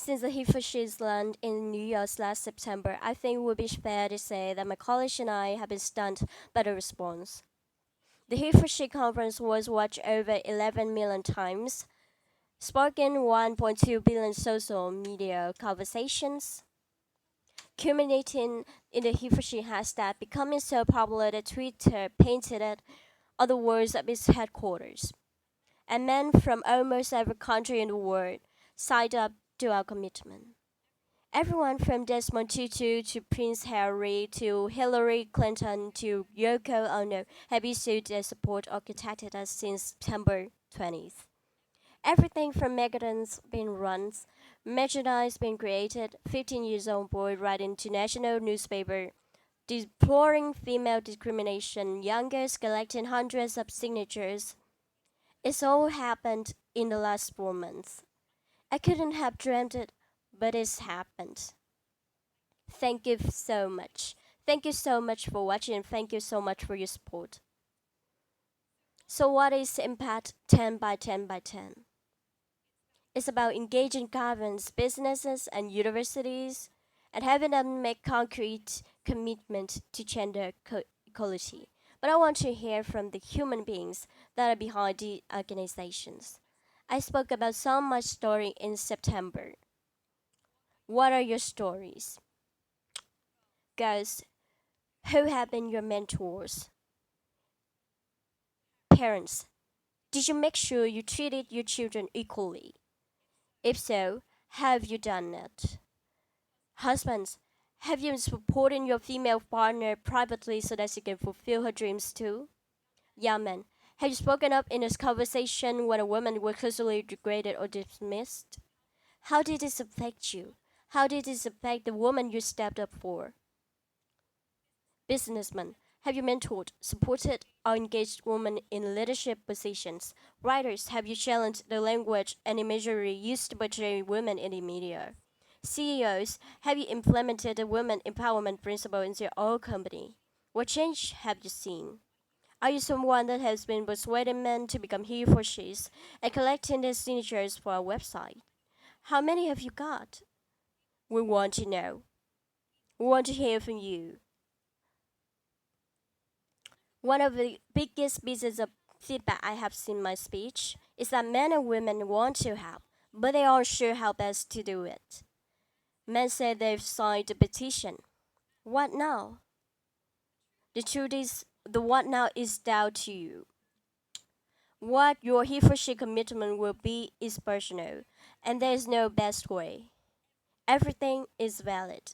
Since the Hifashis land in New York last September, I think it would be fair to say that my college and I have been stunned by the response. The Hifashi conference was watched over 11 million times, sparking 1.2 billion social media conversations, culminating in the Hifashi hashtag becoming so popular that Twitter painted it on the walls of its headquarters. And men from almost every country in the world signed up to our commitment. Everyone from Desmond Tutu to Prince Harry to Hillary Clinton to Yoko Ono have issued their support or contacted us since September 20th. Everything from megatons being run, merchandise being created, 15 years old boy writing to national newspaper, deploring female discrimination, young girls collecting hundreds of signatures. It's all happened in the last 4 months. I couldn't have dreamt it, but it's happened. Thank you so much. Thank you so much for watching and thank you so much for your support. So what is Impact 10 by 10 by 10? It's about engaging governments, businesses, and universities and having them make concrete commitment to gender equality. But I want to hear from the human beings that are behind the organizations. I spoke about some of my story in September. What are your stories? Guys, who have been your mentors? Parents, did you make sure you treated your children equally? If so, have you done it? Husbands, have you been supporting your female partner privately so that she can fulfill her dreams too? Young men, have you spoken up in this conversation when a woman was casually degraded or dismissed? How did this affect you? How did this affect the woman you stepped up for? Businessmen, have you mentored, supported, or engaged women in leadership positions? Writers, have you challenged the language and imagery used to portray women in the media? CEOs, have you implemented the women empowerment principle into your own company? What change have you seen? Are you someone that has been persuading men to become he for she's and collecting their signatures for our website? How many have you got? We want to know. We want to hear from you. One of the biggest pieces of feedback I have seen in my speech is that men and women want to help, but they aren't sure how best to do it. Men say they've signed the petition. What now? The truth is, the what now is down to you. What your he for she commitment will be is personal, and there is no best way. Everything is valid.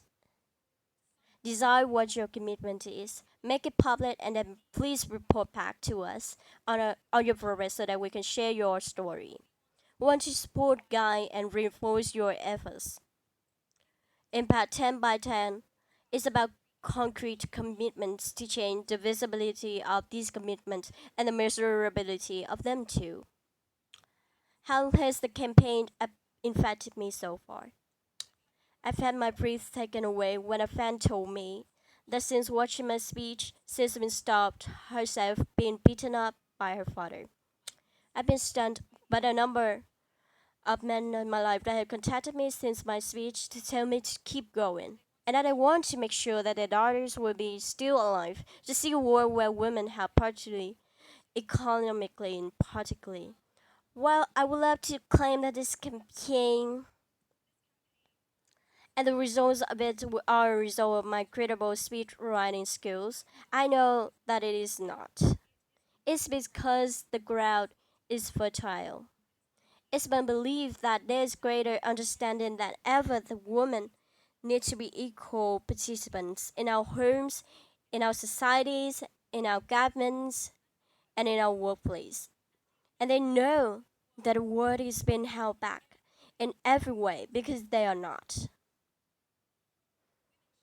Decide what your commitment is, make it public, and then please report back to us on your progress so that we can share your story. We want to support, guide, and reinforce your efforts. Impact 10 by 10 is about concrete commitments to change the visibility of these commitments and the measurability of them too. How has the campaign impacted me so far? I've had my breath taken away when a fan told me that since watching my speech, she's been stopped herself being beaten up by her father. I've been stunned by the number of men in my life that have contacted me since my speech to tell me to keep going, and that I want to make sure that their daughters will be still alive to see a world where women have particularly, economically and politically. While I would love to claim that this campaign and the results of it are a result of my credible speech writing skills, I know that it is not. It's because the ground is fertile. It's been believed that there is greater understanding than ever that women need to be equal participants in our homes, in our societies, in our governments, and in our workplace. And they know that the world is being held back in every way because they are not.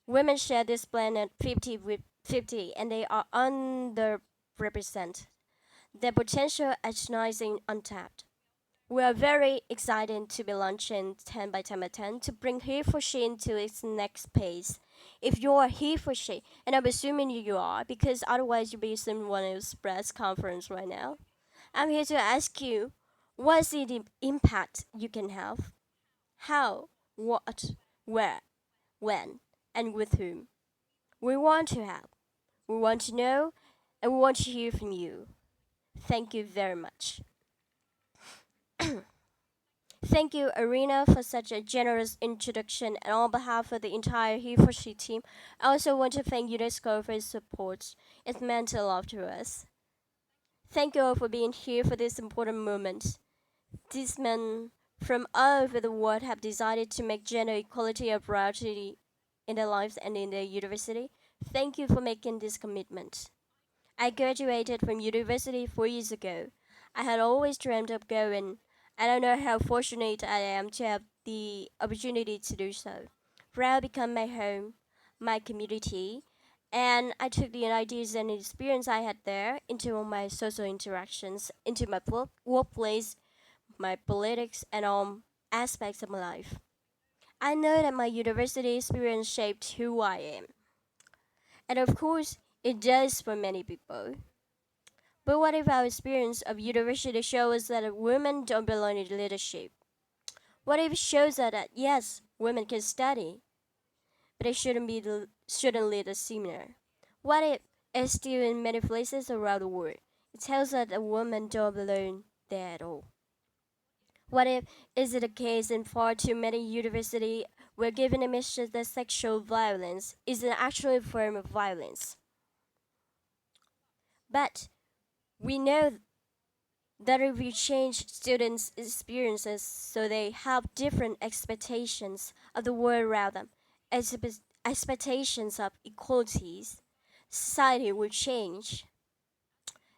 Women share this planet 50 with 50 and they are underrepresented. Their potential is rising untapped. We are very excited to be launching 10 by 10 by 10 to bring He for She into its next phase. If you are He for She, and I'm assuming you are, because otherwise you'll be in one of those press conference right now, I'm here to ask you, what is the impact you can have? How? what, where, when, and with whom. We want to help, we want to know, and we want to hear from you. Thank you very much. Thank you, Arena, for such a generous introduction. And on behalf of the entire He for She team, I also want to thank UNESCO for its support. It meant a lot to us. Thank you all for being here for this important moment. These men from all over the world have decided to make gender equality a priority in their lives and in their university. Thank you for making this commitment. I graduated from university 4 years ago. I had always dreamed of going. I don't know how fortunate I am to have the opportunity to do so. Brown became my home, my community, and I took the ideas and experience I had there into all my social interactions, into my workplace, my politics, and all aspects of my life. I know that my university experience shaped who I am. And of course, it does for many people. But what if our experience of university shows us that women don't belong in leadership? What if it shows us that yes, women can study, but they shouldn't lead a seminar? What if, as still in many places around the world, it tells us that women don't belong there at all? What if is it the case in far too many universities we're given a message that sexual violence is an actual form of violence? But we know that if we change students' experiences so they have different expectations of the world around them, expectations of equalities, society will change.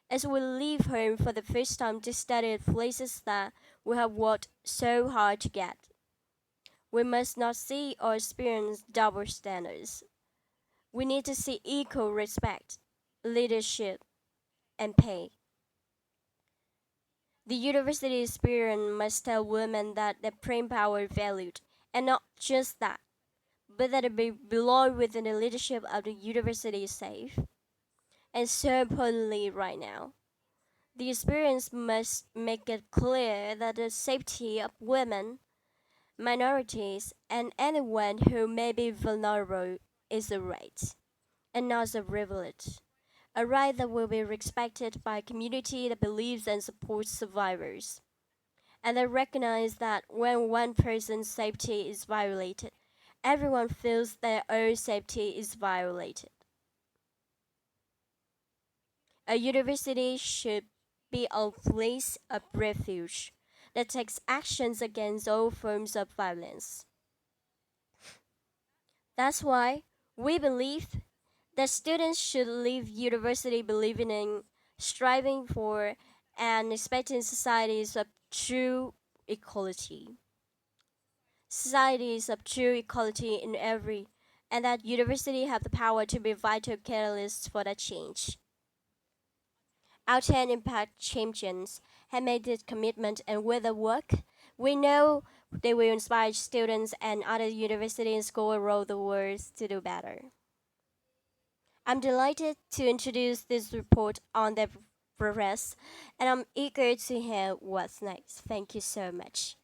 As we leave home for the first time to study at places that we have worked so hard to get, we must not see or experience double standards. We need to see equal respect, leadership, and pay. The university experience must tell women that their brain power is valued, and not just that, but that they belong within the leadership of the university is safe. And so importantly, right now, the experience must make it clear that the safety of women, minorities, and anyone who may be vulnerable is a right, and not a privilege. A right that will be respected by a community that believes and supports survivors, and they recognize that when one person's safety is violated, everyone feels their own safety is violated. A university should be a place of refuge that takes actions against all forms of violence. That's why we believe that students should leave university believing in, striving for, and expecting societies of true equality. Societies of true equality in every, and that university have the power to be vital catalysts for that change. Our 10 impact champions have made this commitment, and with their work, we know they will inspire students and other universities and schools around the world to do better. I'm delighted to introduce this report on their progress, and I'm eager to hear what's next. Thank you so much.